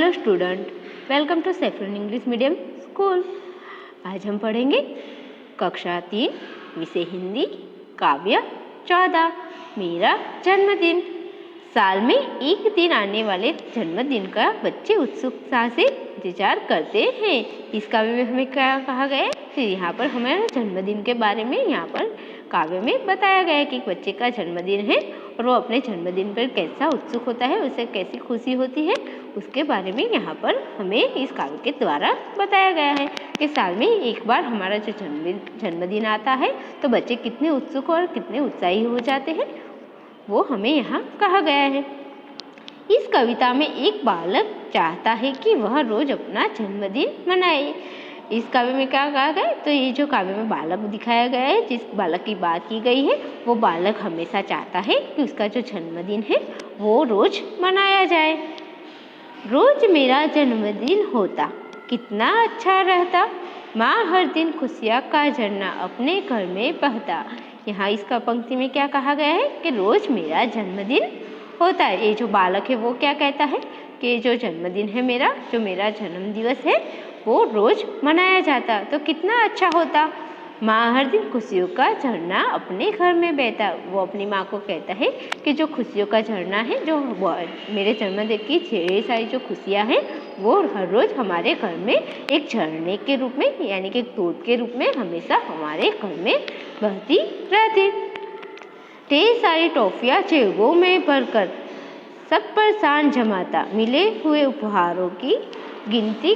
Hello student, welcome to saffron English medium school. आज हम पढ़ेंगे कक्षा 3 विषय हिंदी काव्य 14 मेरा जन्मदिन। साल में एक दिन आने वाले जन्मदिन का बच्चे उत्सुकता से इंतजार करते हैं। इस काव्य में हमें क्या कहा गया है, फिर यहाँ पर हमारे जन्मदिन के बारे में यहाँ पर काव्य में बताया गया है कि बच्चे का जन्मदिन है और वो अपने जन्मदिन पर कैसा उत्सुक होता है, उसे कैसी खुशी होती है, उसके बारे में यहाँ पर हमें इस काव्य के द्वारा बताया गया है कि साल में एक बार हमारा जो जन्मदिन आता है तो बच्चे कितने उत्सुक और कितने उत्साही हो जाते हैं, वो हमें यहाँ कहा गया है। इस कविता में एक बालक चाहता है कि वह रोज अपना जन्मदिन मनाए। इस काव्य में क्या कहा गया है, तो ये जो काव्य में बालक दिखाया गया है, जिस बालक की बात की गई है, वो बालक हमेशा चाहता है कि उसका जो जन्मदिन है वो रोज मनाया जाए। रोज मेरा जन्मदिन होता कितना अच्छा रहता, माँ हर दिन खुशियाँ का झरना अपने घर में बहता। यहाँ इसका पंक्ति में क्या कहा गया है कि रोज मेरा जन्मदिन होता है। ये जो बालक है वो क्या कहता है कि जो जन्मदिन है मेरा, जो मेरा जन्म दिवस है वो रोज मनाया जाता तो कितना अच्छा होता। माँ हर दिन खुशियों का झरना अपने घर में बहता। वो अपनी माँ को कहता है कि जो खुशियों का झरना है, जो मेरे जन्मदिन की ढेर सारी जो खुशियाँ हैं वो हर रोज़ हमारे घर में एक झरने के रूप में, यानी कि एक दूध के रूप में हमेशा हमारे घर में बहती रहती। ढेर सारी टॉफियाँ जेबों में भरकर सब पर शान जमाता, मिले हुए उपहारों की गिनती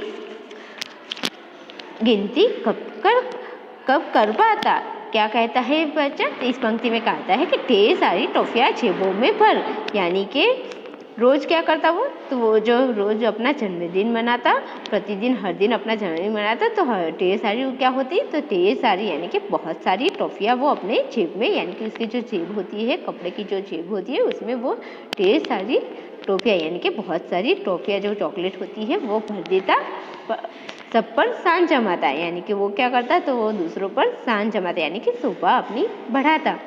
कब कर पाता। क्या कहता है बच्चा, इस पंक्ति में कहता है कि ढेर सारी टॉफियाँ जेबों में भर, यानी कि रोज़ क्या करता वो, तो वो जो रोज़ अपना जन्मदिन मनाता, प्रतिदिन हर दिन अपना जन्मदिन मनाता, तो ढेर सारी क्या होती, तो ढेर सारी यानी कि बहुत सारी टॉफियाँ वो अपने जेब में, यानी कि उसकी जो जेब होती है, कपड़े की जो जेब होती है, उसमें वो ढेर सारी टॉफियाँ यानी कि बहुत सारी टॉफियाँ जो चॉकलेट होती है वो भर देता, सब पर शान जमाता, यानी कि वो क्या करता, तो वो दूसरों पर शान जमाता, यानी कि शोभा अपनी बढ़ाता।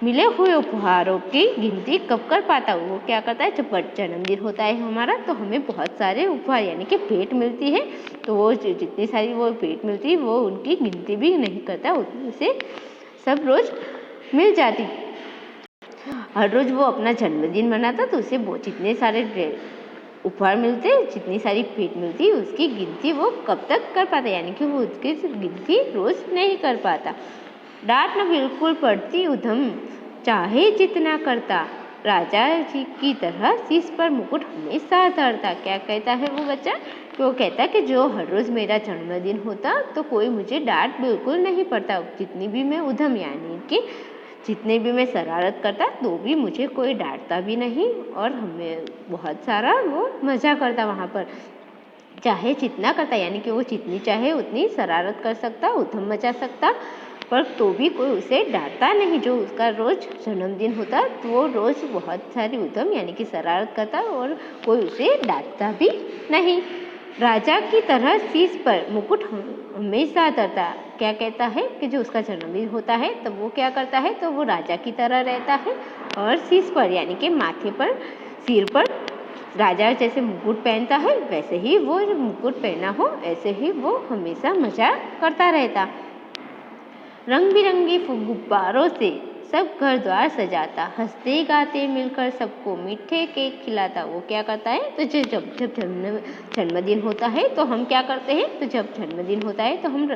मिले हुए उपहारों की गिनती कब कर पाता, वो क्या करता है, जब जन्मदिन होता है हमारा तो हमें बहुत सारे उपहार यानी कि भेंट मिलती है, तो वो जितनी सारी वो भेंट मिलती है वो उनकी गिनती भी नहीं करता, उसे सब रोज मिल जाती। हर रोज वो अपना जन्मदिन मनाता तो उसे वो जितने सारे उपहार मिलते, जितनी सारी भेंट मिलती, उसकी गिनती वो कब तक कर पाता, यानी कि वो उसकी गिनती रोज नहीं कर पाता। डांट न बिल्कुल पड़ती उधम, चाहे जितना करता, राजा जी की तरह शीश पर मुकुट हमेशा धरता। क्या कहता है वो बच्चा, वो कहता कि जो हर रोज़ मेरा जन्मदिन होता तो कोई मुझे डांट बिल्कुल नहीं पड़ता, जितनी भी मैं उधम यानी कि जितने भी मैं शरारत करता तो भी मुझे कोई डांटता भी नहीं, और हमें बहुत सारा वो मज़ा करता वहाँ पर। चाहे जितना करता यानी कि वो जितनी चाहे उतनी शरारत कर सकता, उधम मचा सकता, पर तो भी कोई उसे डांटता नहीं। जो उसका रोज़ जन्मदिन होता तो वो रोज़ बहुत सारी उधम यानी कि शरारत करता और कोई उसे डांटता भी नहीं। राजा की तरह शीश पर मुकुट हमेशा धरता। क्या कहता है कि जो उसका जन्मदिन होता है तब वो क्या करता है, तो वो राजा की तरह रहता है और शीश पर यानी कि माथे पर, सिर पर राजा जैसे मुकुट पहनता है वैसे ही वो मुकुट पहना हो, ऐसे ही वो हमेशा मजा करता रहता। रंग बिरंगे गुब्बारों से सब घर द्वार सजाता, हंसते गाते मिलकर सबको मीठे केक खिलाता। वो क्या करता है, तो जब जब जन्मदिन होता है तो हम क्या करते हैं, तो जब जन्मदिन होता है तो हम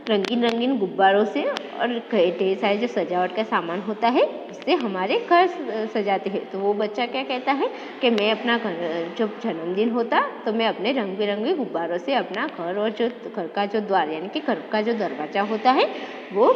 रंगीन रंगीन गुब्बारों से और ढेर सारे जो सजावट का सामान होता है उससे हमारे घर सजाते हैं। तो वो बच्चा क्या कहता है कि मैं अपना घर, जब जन्मदिन होता तो मैं अपने रंग बिरंगे गुब्बारों से अपना घर और जो घर का जो द्वार यानी कि घर का जो दरवाज़ा होता है वो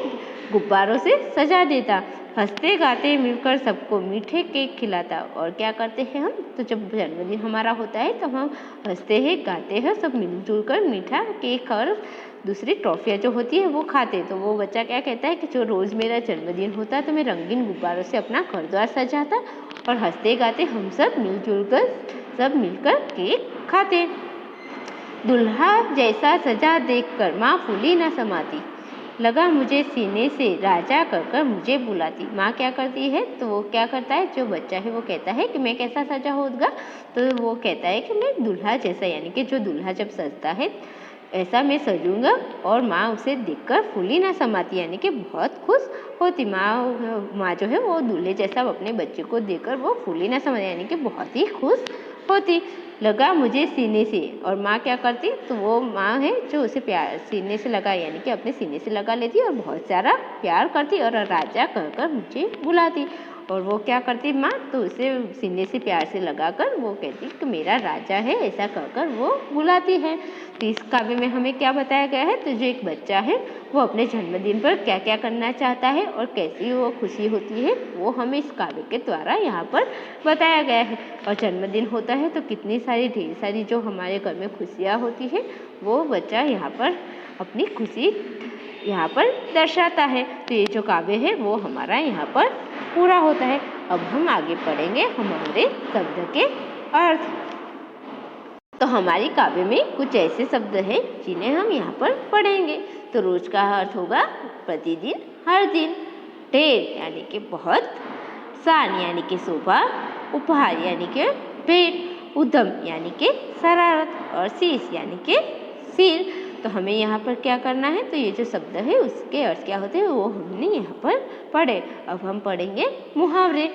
गुब्बारों से सजा देता। हंसते गाते मिलकर सबको मीठे केक खिलाता। और क्या करते हैं हम, तो जब जन्मदिन हमारा होता है तो हम हंसते हैं, गाते हैं, सब मिलजुल कर मीठा केक और दूसरी ट्रॉफियाँ जो होती है वो खाते। तो वो बच्चा क्या कहता है कि जो रोज़ मेरा जन्मदिन होता है तो मैं रंगीन गुब्बारों से अपना घर द्वार सजाता और हंसते गाते हम सब मिलजुल कर सब मिलकर केक खाते। दुल्हा जैसा सजा देखकर माँ फूली न समाती। लगा मुझे सीने से राजा कहकर मुझे बुलाती। माँ क्या करती है, तो वो क्या करता है, जो बच्चा है वो कहता है कि मैं कैसा सजा होगा, तो वो कहता है कि मैं दूल्हा जैसा, यानी कि जो दूल्हा जब सजता है ऐसा मैं सजूंगा। और माँ उसे देखकर फूली ना समाती, यानी कि बहुत खुश होती। माँ जो है वो दूल्हे जैसा अपने बच्चे को देखकर वो फूली ना समाती, यानी कि बहुत ही खुश होती। लगा मुझे सीने से, और माँ क्या करती, तो वो माँ है जो उसे प्यार सीने से लगा, यानी कि अपने सीने से लगा लेती और बहुत सारा प्यार करती और राजा कहकर मुझे बुलाती। और वो क्या करती माँ, तो उसे सीने से प्यार से लगाकर वो कहती कि मेरा राजा है, ऐसा कहकर वो बुलाती है। तो इस काव्य में हमें क्या बताया गया है, तो जो एक बच्चा है वो अपने जन्मदिन पर क्या क्या करना चाहता है और कैसी वो खुशी होती है, वो हमें इस काव्य के द्वारा यहाँ पर बताया गया है। और जन्मदिन होता है तो कितनी सारी ढेर सारी जो हमारे घर में खुशियाँ होती है, वो बच्चा यहाँ पर अपनी खुशी यहाँ पर दर्शाता है। तो ये जो काव्य है वो हमारा यहाँ पर पूरा होता है। अब हम आगे पढ़ेंगे हमारे शब्द के अर्थ। तो हमारी काव्य में कुछ ऐसे शब्द हैं जिन्हें हम यहाँ पर पढ़ेंगे। तो रोज का अर्थ होगा प्रतिदिन, हर दिन। ढेर यानी कि बहुत। शान यानी कि शोभा। उपहार यानी कि भेंट। उद्यम यानी कि शरारत। और शीश यानी कि सिर। तो हमें यहाँ पर क्या करना है, तो ये जो शब्द है उसके अर्थ क्या होते हैं वो हमने यहाँ पर पढ़े। अब हम पढ़ेंगे मुहावरे।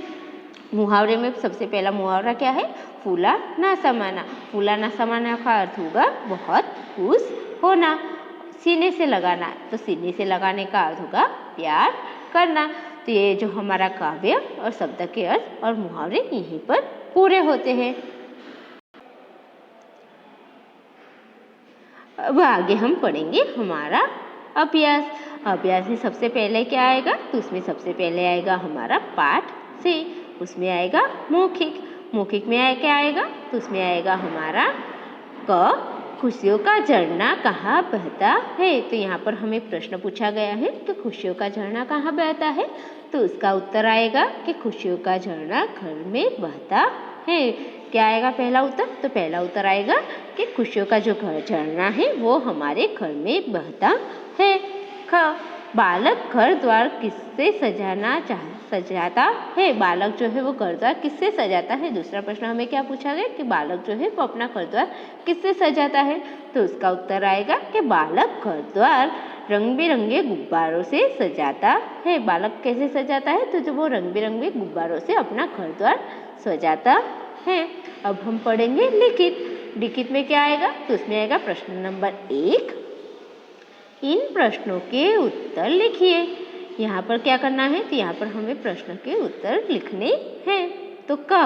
मुहावरे में सबसे पहला मुहावरा क्या है, फूला ना समाना। फूला ना समाना का अर्थ होगा बहुत खुश होना। सीने से लगाना, तो सीने से लगाने का अर्थ होगा प्यार करना। तो ये जो हमारा काव्य और शब्द के अर्थ और मुहावरे यहीं पर पूरे होते हैं। अब आगे हम पढ़ेंगे हमारा अभ्यास। अभ्यास में सबसे पहले क्या आएगा, तो उसमें सबसे पहले आएगा हमारा पाठ से। उसमें आएगा मौखिक। मौखिक में क्या आएगा, तो उसमें आएगा हमारा क। खुशियों का झरना कहाँ बहता है। तो यहाँ पर हमें प्रश्न पूछा गया है कि खुशियों का झरना कहाँ बहता है, तो उसका उत्तर आएगा कि खुशियों का झरना घर में बहता है। क्या आएगा पहला उत्तर, तो पहला उत्तर आएगा कि खुशियों का जो झरना है वो हमारे घर में बहता है। ख। बालक घर द्वार किससे सजाता है। बालक जो है वो घर द्वार किससे सजाता है। दूसरा प्रश्न हमें क्या पूछा गया कि बालक जो है वो अपना घर द्वार किससे सजाता है, तो उसका उत्तर आएगा कि बालक घर द्वार रंग बिरंगे गुब्बारों से सजाता है। बालक कैसे सजाता है, तो जो वो रंग बिरंगे गुब्बारों से अपना घर द्वार सजाता है। अब हम पढ़ेंगे लिखित। लिखित में क्या आएगा, तो उसमें आएगा प्रश्न नंबर 1। इन प्रश्नों के उत्तर लिखिए। यहाँ पर क्या करना है, तो यहाँ पर हमें प्रश्न के उत्तर लिखने हैं। तो क।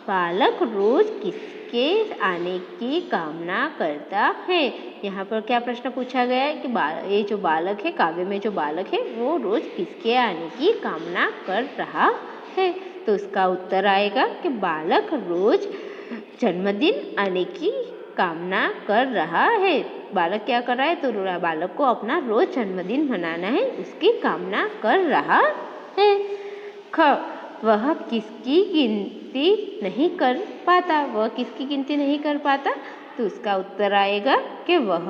बालक रोज किसके आने की कामना करता है। यहाँ पर क्या प्रश्न पूछा गया है कि ये जो बालक है, काव्य में जो बालक है वो रोज किसके आने की कामना कर रहा है, तो उसका उत्तर आएगा कि बालक रोज जन्मदिन आने की कामना कर रहा है। बालक क्या कर रहा है, तो बालक को अपना रोज जन्मदिन मनाना है, उसकी कामना कर रहा है। ख। वह किसकी गिनती नहीं कर पाता। वह किसकी गिनती नहीं कर पाता, तो उसका उत्तर आएगा कि वह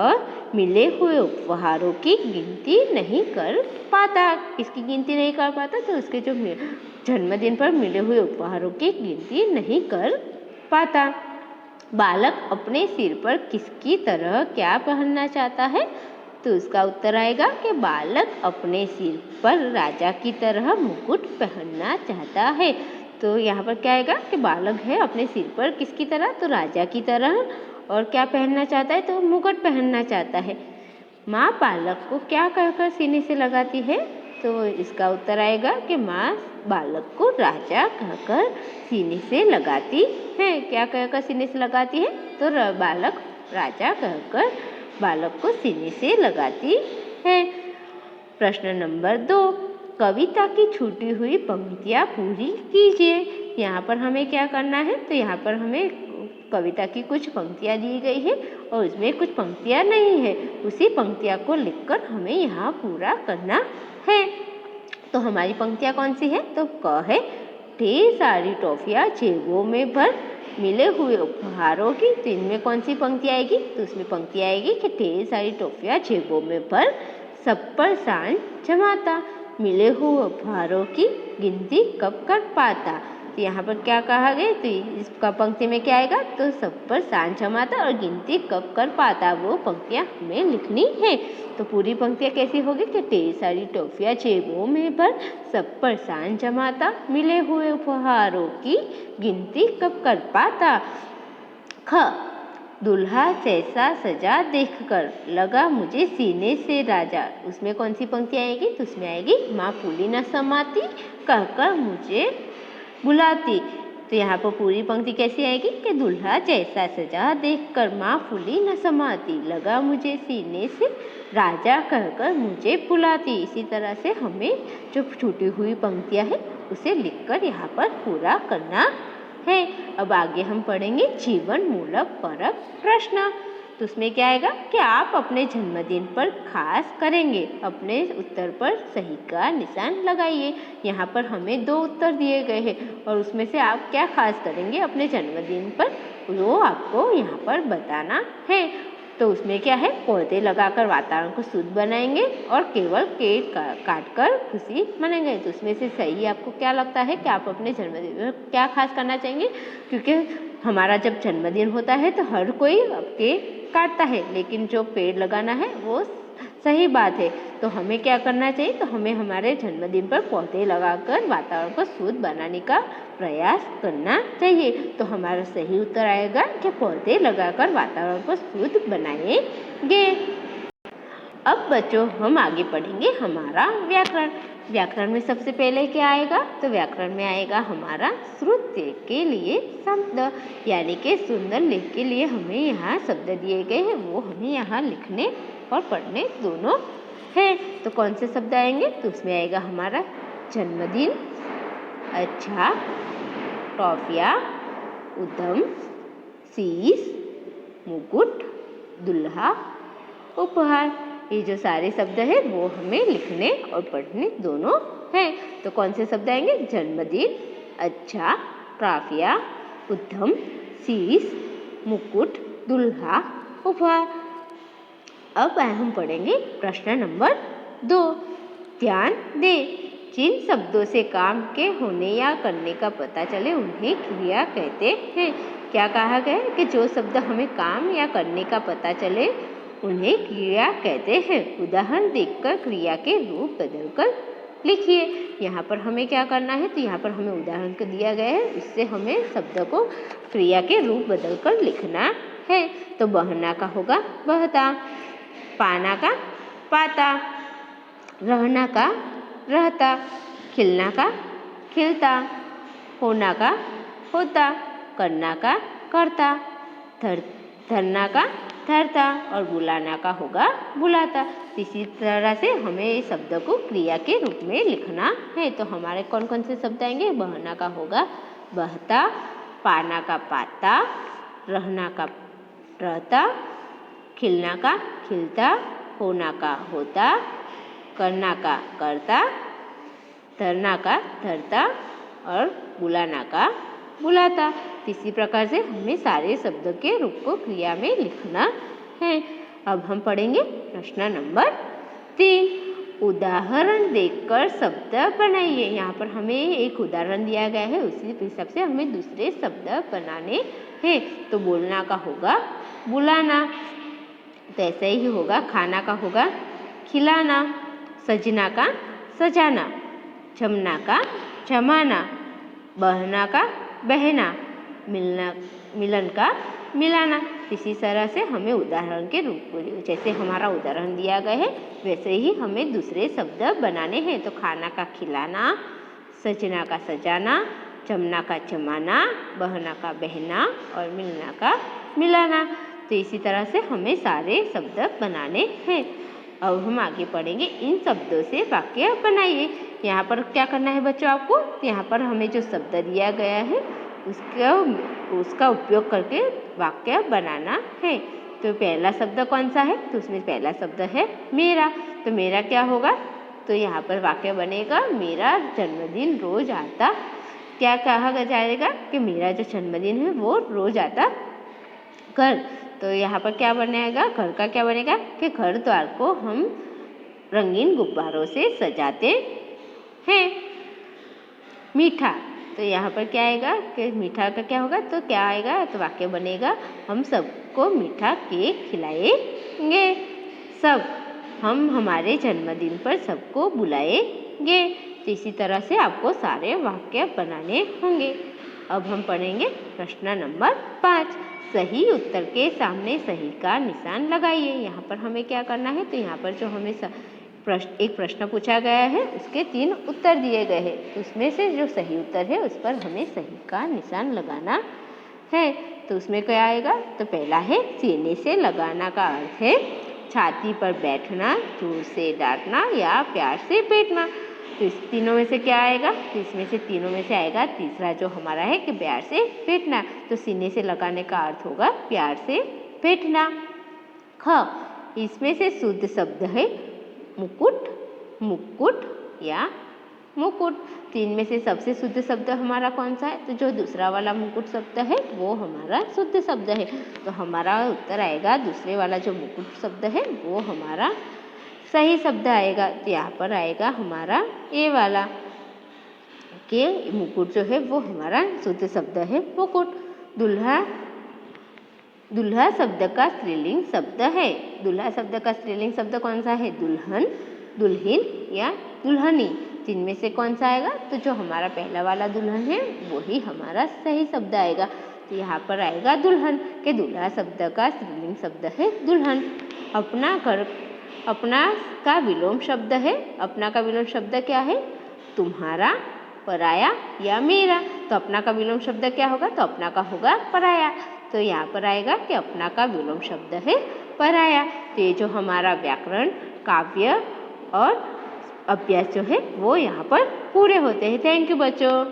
मिले हुए उपहारों की गिनती नहीं कर पाता। किसकी गिनती नहीं कर पाता, तो उसके जो जन्मदिन पर मिले हुए उपहारों की गिनती नहीं कर पाता। बालक अपने सिर पर किसकी तरह क्या पहनना चाहता है, तो उसका उत्तर आएगा कि बालक अपने सिर पर राजा की तरह मुकुट पहनना चाहता है। तो यहाँ पर क्या आएगा कि बालक है अपने सिर पर किसकी तरह, तो राजा की तरह, और क्या पहनना चाहता है, तो मुकुट पहनना चाहता है। माँ बालक को क्या कहकर सीने से लगाती है, तो इसका उत्तर आएगा कि माँ बालक को राजा कहकर सीने से लगाती है। क्या कहकर सीने से लगाती है, तो बालक राजा कहकर बालक को सीने से लगाती है। प्रश्न नंबर 2। कविता की छूटी हुई पंक्तियाँ पूरी कीजिए। यहाँ पर हमें क्या करना है, तो यहाँ पर हमें कविता की कुछ पंक्तियाँ दी गई है और उसमें कुछ पंक्तियाँ नहीं है, उसी पंक्तियाँ को लिखकर हमें यहाँ पूरा करना है। तो हमारी पंक्तियाँ कौन सी है, तो क है ढेर सारी टॉफियाँ जेबों में भर मिले हुए उपहारों की। तो इनमें कौन सी पंक्ति आएगी, तो उसमें पंक्ति आएगी कि ढेर सारी टॉफियाँ जेबों में भर सब पर सांझ जमाता, मिले हुए उपहारों की गिनती कब कर पाता। तो यहाँ पर क्या कहा गया, तो इसका पंक्ति में क्या आएगा, तो सब पर सांझ जमाता और गिनती कब कर पाता, वो पंक्तियाँ हमें लिखनी है। तो पूरी पंक्तियाँ कैसी होगी कि ढेर सारी टॉफियाँ जेबों में भर, सब पर सांझ जमाता, मिले हुए उपहारों की गिनती कब कर पाता। ख, दूल्हा जैसा सजा देखकर लगा मुझे सीने से राजा। उसमें कौन सी पंक्ति आएगी, तो उसमें आएगी माँ फूली न समाती, कहकर मुझे बुलाती। तो यहाँ पर पूरी पंक्ति कैसी आएगी कि दूल्हा जैसा सजा देखकर माँ फूली न समाती, लगा मुझे सीने से राजा, कहकर मुझे बुलाती। इसी तरह से हमें जो छूटी हुई पंक्तियाँ हैं उसे लिखकर यहाँ पर पूरा करना है। अब आगे हम पढ़ेंगे जीवन मूलक परक प्रश्न। तो उसमें क्या आएगा कि आप अपने जन्मदिन पर खास करेंगे, अपने उत्तर पर सही का निशान लगाइए। यहाँ पर हमें 2 उत्तर दिए गए हैं और उसमें से आप क्या खास करेंगे अपने जन्मदिन पर, वो आपको यहाँ पर बताना है। तो उसमें क्या है, पौधे लगाकर वातावरण को शुद्ध बनाएंगे और केवल केक काट कर खुशी मनाएंगे। तो उसमें से सही आपको क्या लगता है कि आप अपने जन्मदिन में क्या खास करना चाहेंगे, क्योंकि हमारा जब जन्मदिन होता है तो हर कोई केक काटता है, लेकिन जो पेड़ लगाना है वो सही बात है। तो हमें क्या करना चाहिए, तो हमें हमारे जन्मदिन पर पौधे लगाकर वातावरण को शुद्ध बनाने का प्रयास करना चाहिए। तो हमारा सही उत्तर आएगा कि पौधे लगाकर वातावरण को शुद्ध बनाएंगे। अब बच्चों हम आगे पढ़ेंगे हमारा व्याकरण। व्याकरण में सबसे पहले क्या आएगा, तो व्याकरण में आएगा हमारा श्रुत्य के लिए शब्द, यानी कि सुंदर लेख के लिए हमें यहाँ शब्द दिए गए हैं, वो हमें यहाँ लिखने और पढ़ने दोनों है। तो कौन से शब्द आएंगे, तो उसमें आएगा हमारा जन्मदिन, अच्छा, टॉफिया, उद्यम, शीश, मुकुट, दुल्हा, उपहार। ये जो सारे शब्द हैं वो हमें लिखने और पढ़ने दोनों हैं। तो कौन से शब्द आएंगे, जन्मदिन, अच्छा, ट्रॉफिया, उद्यम, शीश, मुकुट, दुल्हा, उपहार। अब हम पढ़ेंगे प्रश्न नंबर 2। ध्यान दे, जिन शब्दों से काम के होने या करने का पता चले उन्हें क्रिया कहते हैं। क्या कहा गया है कि जो शब्द हमें काम या करने का पता चले उन्हें क्रिया कहते हैं। उदाहरण देखकर क्रिया के रूप बदलकर लिखिए। यहाँ पर हमें क्या करना है, तो यहाँ पर हमें उदाहरण को दिया गया है, उससे हमें शब्द को क्रिया के रूप बदलकर लिखना है। तो बहना का होगा बहता, पाना का पाता, रहना का रहता, खिलना का खिलता, होना का होता, करना का करता, धरना का धरता और बुलाना का होगा बुलाता। इसी तरह से हमें शब्द को क्रिया के रूप में लिखना है। तो हमारे कौन कौन से शब्द आएंगे, बहना का होगा बहता, पाना का पाता, रहना का रहता, खिलना का खिलता, होना का होता, करना का करता, धरना का धरता और बुलाना का बुलाता। इसी प्रकार से हमें सारे शब्दों के रूप को क्रिया में लिखना है। अब हम पढ़ेंगे प्रश्न नंबर 3। उदाहरण देखकर शब्द बनाइए। यहाँ पर हमें एक उदाहरण दिया गया है, उसी हिसाब से हमें दूसरे शब्द बनाने हैं। तो बोलना का होगा बुलाना, तो ऐसे ही होगा। खाना का होगा खिलाना, सजना का सजाना, जमना का जमाना, बहना का बहना, मिलन का मिलाना। इसी तरह से हमें उदाहरण के रूप में, जैसे हमारा उदाहरण दिया गया है वैसे ही हमें दूसरे शब्द बनाने हैं। तो खाना का खिलाना, सजना का सजाना, जमना का जमाना, बहना का बहना और मिलना का मिलाना। तो इसी तरह से हमें सारे शब्द बनाने हैं। अब हम आगे पढ़ेंगे, इन शब्दों से वाक्य बनाइए। यहाँ पर क्या करना है बच्चों आपको, यहाँ पर हमें जो शब्द दिया गया है उसका उपयोग करके वाक्य बनाना है। तो पहला शब्द कौन सा है, तो उसमें पहला शब्द है मेरा। तो मेरा क्या होगा, तो यहाँ पर वाक्य बनेगा मेरा जन्मदिन रोज आता। क्या कहा जाएगा कि मेरा जो जन्मदिन है वो रोज आता घर। तो यहाँ पर क्या बनेगा, घर का क्या बनेगा कि घर द्वार को हम रंगीन गुब्बारों से सजाते हैं। मीठा, तो यहाँ पर क्या आएगा कि मीठा का क्या होगा, तो क्या आएगा, तो वाक्य बनेगा हम सबको मीठा केक खिलाएंगे। सब, हम हमारे जन्मदिन पर सबको बुलाएंगे। तो इसी तरह से आपको सारे वाक्य बनाने होंगे। अब हम पढ़ेंगे प्रश्न नंबर 5। सही उत्तर के सामने सही का निशान लगाइए। यहाँ पर हमें क्या करना है, तो यहाँ पर जो हमें एक प्रश्न पूछा गया है उसके 3 उत्तर दिए गए हैं, तो उसमें से जो सही उत्तर है उस पर हमें सही का निशान लगाना है। तो उसमें क्या आएगा, तो पहला है सीने से लगाना का अर्थ है छाती पर बैठना, जोर से डांटना या प्यार से पेटना। तो इस तीनों में से क्या आएगा, तो इसमें से तीनों में से आएगा तीसरा जो हमारा है कि प्यार से पेटना। तो सीने से लगाने का अर्थ होगा प्यार से पेटना। ख, इसमें से शुद्ध शब्द है मुकुट, मुकुट या मुकुट। तो इनमें से सबसे शुद्ध शब्द हमारा कौन सा है, तो जो दूसरा वाला मुकुट शब्द है वो हमारा शुद्ध शब्द है। तो हमारा उत्तर आएगा दूसरे वाला जो मुकुट शब्द है वो हमारा सही शब्द आएगा। तो यहाँ पर आएगा हमारा ये वाला कि मुकुट जो है वो हमारा शुद्ध शब्द है मुकुट। दुल्हा, दुल्हा शब्द का स्त्रीलिंग शब्द है। दुल्हा शब्द का स्त्रीलिंग शब्द कौन सा है, दुल्हन, दुल्हिन या दुल्हनी। जिनमें से कौन सा आएगा, तो जो हमारा पहला वाला दुल्हन है वही हमारा सही शब्द आएगा। तो यहाँ पर आएगा दुल्हन के दुल्हा शब्द का स्त्रीलिंग शब्द है दुल्हन। अपना घर, अपना का विलोम शब्द है। अपना का विलोम शब्द क्या है, तुम्हारा, पराया या मेरा। तो अपना का विलोम शब्द क्या होगा, तो अपना का होगा पराया। तो यहाँ पर आएगा कि अपना का विलोम शब्द है पराया। तो ये जो हमारा व्याकरण, काव्य और अभ्यास जो है वो यहाँ पर पूरे होते हैं। थैंक यू बच्चों।